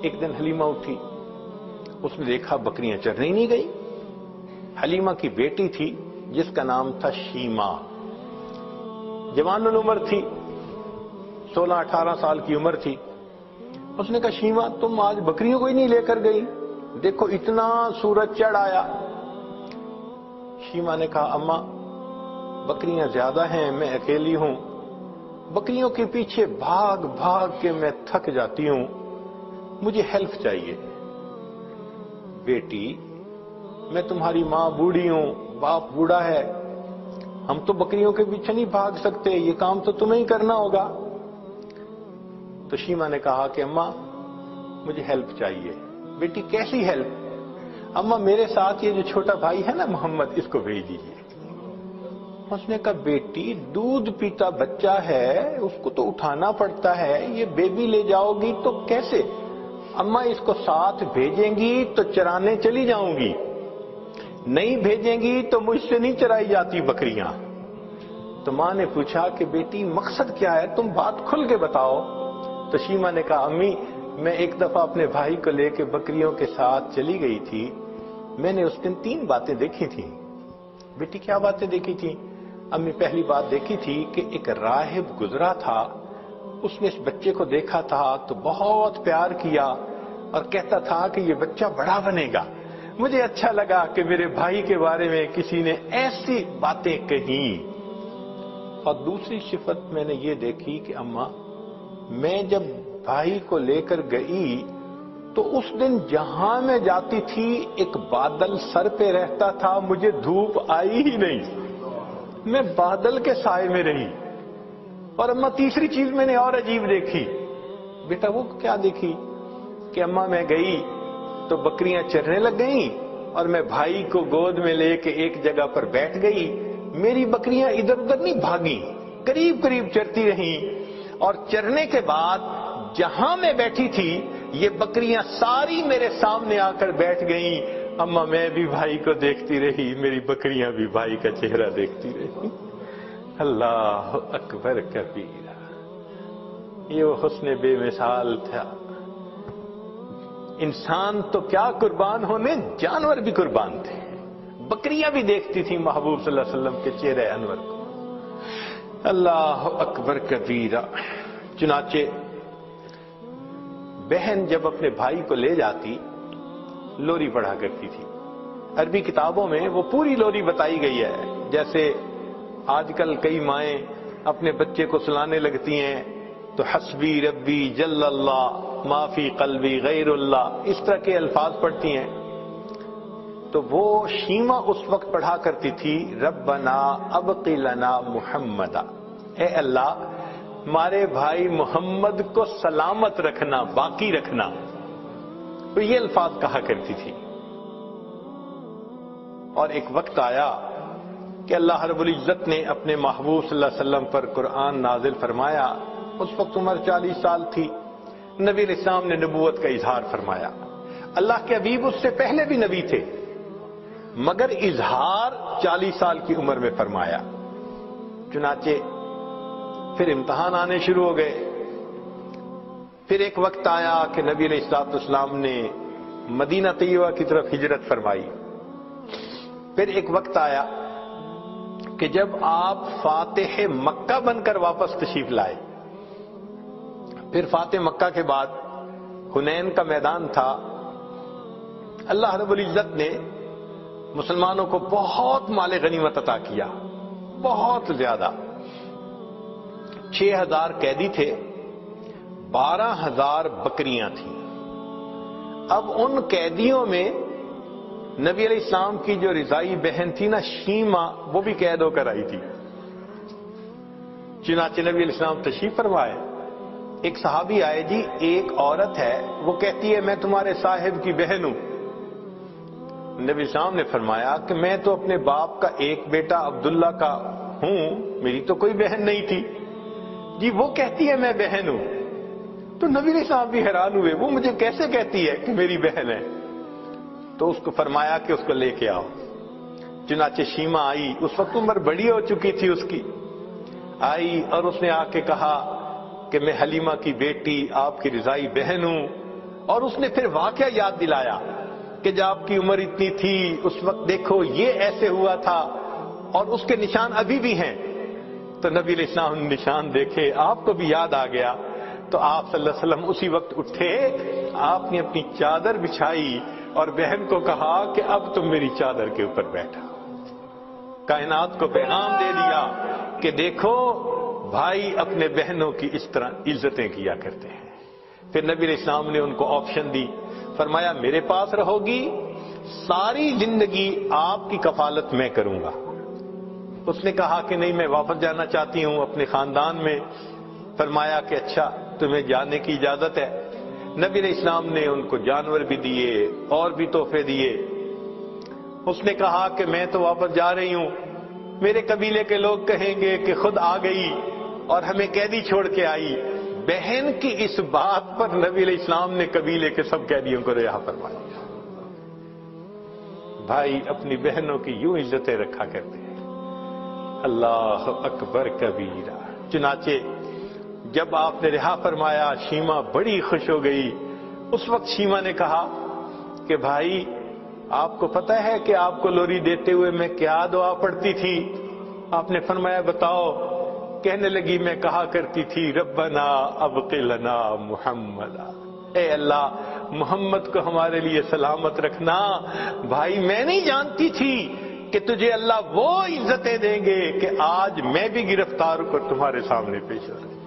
ایک دن حلیمہ اٹھی، اس نے دیکھا بکریاں چرنے ہی نہیں گئی۔ حلیمہ کی بیٹی تھی جس کا نام تھا شیمہ، جوان العمر تھی، 16-18 سال کی عمر تھی۔ اس نے کہا شیمہ تم آج بکریوں کو ہی نہیں لے کر گئی، دیکھو اتنا سورج چڑھ آیا۔ شیمہ نے کہا اماں بکریاں زیادہ ہیں، میں اکیلی ہوں، بکریوں کے پیچھے بھاگ بھاگ کے میں تھک جاتی ہوں، مجھے ہیلپ چاہیے۔ بیٹی میں تمہاری ماں بوڑھی ہوں، باپ بوڑھا ہے، ہم تو بکریوں کے پیچھے نہیں بھاگ سکتے، یہ کام تو تمہیں ہی کرنا ہوگا۔ تو شیمہ نے کہا کہ اماں مجھے ہیلپ چاہیے۔ بیٹی کیسی ہیلپ؟ اماں میرے ساتھ یہ جو چھوٹا بھائی ہے نا محمد، اس کو بھیج دیجیے۔ اس نے کہا بیٹی دودھ پیتا بچہ ہے، اس کو تو اٹھانا پڑتا ہے، یہ بیبی لے جاؤ گی تو کیسے؟ اماں اس کو ساتھ بھیجیں گی تو چرانے چلی جاؤں گی، نہیں بھیجیں گی تو مجھ سے نہیں چرائی جاتی بکریاں۔ تو ماں نے پوچھا کہ بیٹی مقصد کیا ہے، تم بات کھل کے بتاؤ۔ تو شیمہ نے کہا امی میں ایک دفعہ اپنے بھائی کو لے کے بکریوں کے ساتھ چلی گئی تھی، میں نے اس دن 3 باتیں دیکھی تھیں۔ بیٹی کیا باتیں دیکھی تھیں؟ امی پہلی بات دیکھی تھی کہ ایک راہب گزرا تھا، اس نے اس بچے کو دیکھا تھا تو بہت پیار کیا اور کہتا تھا کہ یہ بچہ بڑا بنے گا۔ مجھے اچھا لگا کہ میرے بھائی کے بارے میں کسی نے ایسی باتیں کہیں۔ اور دوسری صفت میں نے یہ دیکھی کہ اماں میں جب بھائی کو لے کر گئی تو اس دن جہاں میں جاتی تھی ایک بادل سر پہ رہتا تھا، مجھے دھوپ آئی ہی نہیں، میں بادل کے سائے میں رہی۔ اور اماں تیسری چیز میں نے اور عجیب دیکھی۔ بیٹا وہ کیا دیکھی؟ کہ اماں میں گئی تو بکریاں چرنے لگ گئیں اور میں بھائی کو گود میں لے کے ایک جگہ پر بیٹھ گئی، میری بکریاں ادھر ادھر نہیں بھاگیں، قریب قریب چرتی رہیں، اور چرنے کے بعد جہاں میں بیٹھی تھی یہ بکریاں ساری میرے سامنے آ کر بیٹھ گئیں۔ اماں میں بھی بھائی کو دیکھتی رہی، میری بکریاں بھی بھائی کا چہرہ دیکھتی رہی۔ اللہ اکبر کبیرہ، یہ وہ حسن بے مثال تھا۔ انسان تو کیا قربان ہونے، جانور بھی قربان تھے، بکریاں بھی دیکھتی تھیں محبوب صلی اللہ علیہ وسلم کے چہرے انور کو۔ اللہ اکبر کبیرہ۔ چنانچہ بہن جب اپنے بھائی کو لے جاتی لوری پڑھا کرتی تھی۔ عربی کتابوں میں وہ پوری لوری بتائی گئی ہے، جیسے آج کل کئی مائیں اپنے بچے کو سلانے لگتی ہیں تو حسبی ربی جل اللہ ما فی قلبی غیر اللہ، اس طرح کے الفاظ پڑھتی ہیں۔ تو وہ شیمہ اس وقت پڑھا کرتی تھی ربنا ابقی لنا محمدا، اے اللہ ہمارے بھائی محمد کو سلامت رکھنا، باقی رکھنا، تو یہ الفاظ کہا کرتی تھی۔ اور ایک وقت آیا کہ اللہ رب العزت نے اپنے محبوب صلی اللہ علیہ وسلم پر قرآن نازل فرمایا، اس وقت عمر 40 سال تھی، نبی علیہ السلام نے نبوت کا اظہار فرمایا۔ اللہ کے حبیب اس سے پہلے بھی نبی تھے، مگر اظہار 40 سال کی عمر میں فرمایا۔ چنانچہ پھر امتحان آنے شروع ہو گئے۔ پھر ایک وقت آیا کہ نبی علیہ الصلوۃ والسلام نے مدینہ طیبہ کی طرف ہجرت فرمائی۔ پھر ایک وقت آیا کہ جب آپ فاتح مکہ بن کر واپس تشریف لائے۔ پھر فاتح مکہ کے بعد حنین کا میدان تھا، اللہ رب العزت نے مسلمانوں کو بہت مال غنیمت عطا کیا، بہت زیادہ۔ 6000 قیدی تھے، 12000 بکریاں تھیں۔ اب ان قیدیوں میں نبی علیہ السلام کی جو رضائی بہن تھی نا شیمہ، وہ بھی قید ہو کر آئی تھی۔ چنانچہ نبی علیہ السلام تشریف فرمائے، ایک صحابی آئے، جی ایک عورت ہے وہ کہتی ہے میں تمہارے صاحب کی بہن ہوں۔ نبی السلام نے فرمایا کہ میں تو اپنے باپ کا ایک بیٹا عبداللہ کا ہوں، میری تو کوئی بہن نہیں تھی۔ جی وہ کہتی ہے میں بہن ہوں۔ تو نبی علیہ السلام بھی حیران ہوئے، وہ مجھے کیسے کہتی ہے کہ میری بہن ہے؟ تو اس کو فرمایا کہ اس کو لے کے آؤ۔ چنانچہ شیمہ آئی، اس وقت عمر بڑی ہو چکی تھی اس کی، آئی اور اس نے آ کے کہا کہ میں حلیمہ کی بیٹی آپ کی رضائی بہن ہوں، اور اس نے پھر واقعہ یاد دلایا کہ جب آپ کی عمر اتنی تھی اس وقت دیکھو یہ ایسے ہوا تھا اور اس کے نشان ابھی بھی ہیں. تو نبی علیہ السلام نے نشان دیکھے, آپ کو بھی یاد آ گیا. تو آپ صلی اللہ علیہ وسلم اسی وقت اٹھے, آپ نے اپنی چادر بچھائی اور بہن کو کہا کہ اب تم میری چادر کے اوپر بیٹھا. کائنات کو پیغام دے دیا کہ دیکھو بھائی اپنے بہنوں کی اس طرح عزتیں کیا کرتے ہیں. پھر نبی علیہ السلام نے ان کو آپشن دی, فرمایا میرے پاس رہو گی, ساری زندگی آپ کی کفالت میں کروں گا. اس نے کہا کہ نہیں, میں واپس جانا چاہتی ہوں اپنے خاندان میں. فرمایا کہ اچھا تمہیں جانے کی اجازت ہے. نبی علیہ السلام نے ان کو جانور بھی دیے اور بھی تحفے دیے. اس نے کہا کہ میں تو واپس جا رہی ہوں, میرے قبیلے کے لوگ کہیں گے کہ خود آ گئی اور ہمیں قیدی چھوڑ کے آئی. بہن کی اس بات پر نبی علیہ السلام نے قبیلے کے سب قیدیوں کو رہا فرمایا. بھائی اپنی بہنوں کی یوں عزتیں رکھا کرتے ہیں. اللہ اکبر کبیرہ. چنانچہ جب آپ نے رہا فرمایا شیما بڑی خوش ہو گئی. اس وقت شیما نے کہا کہ بھائی آپ کو پتہ ہے کہ آپ کو لوری دیتے ہوئے میں کیا دعا پڑھتی تھی؟ آپ نے فرمایا بتاؤ. کہنے لگی میں کہا کرتی تھی ربنا ابق لنا محمد, اے اللہ محمد کو ہمارے لیے سلامت رکھنا. بھائی میں نہیں جانتی تھی کہ تجھے اللہ وہ عزتیں دیں گے کہ آج میں بھی گرفتار ہو کر تمہارے سامنے پیش ہو رہا ہوں.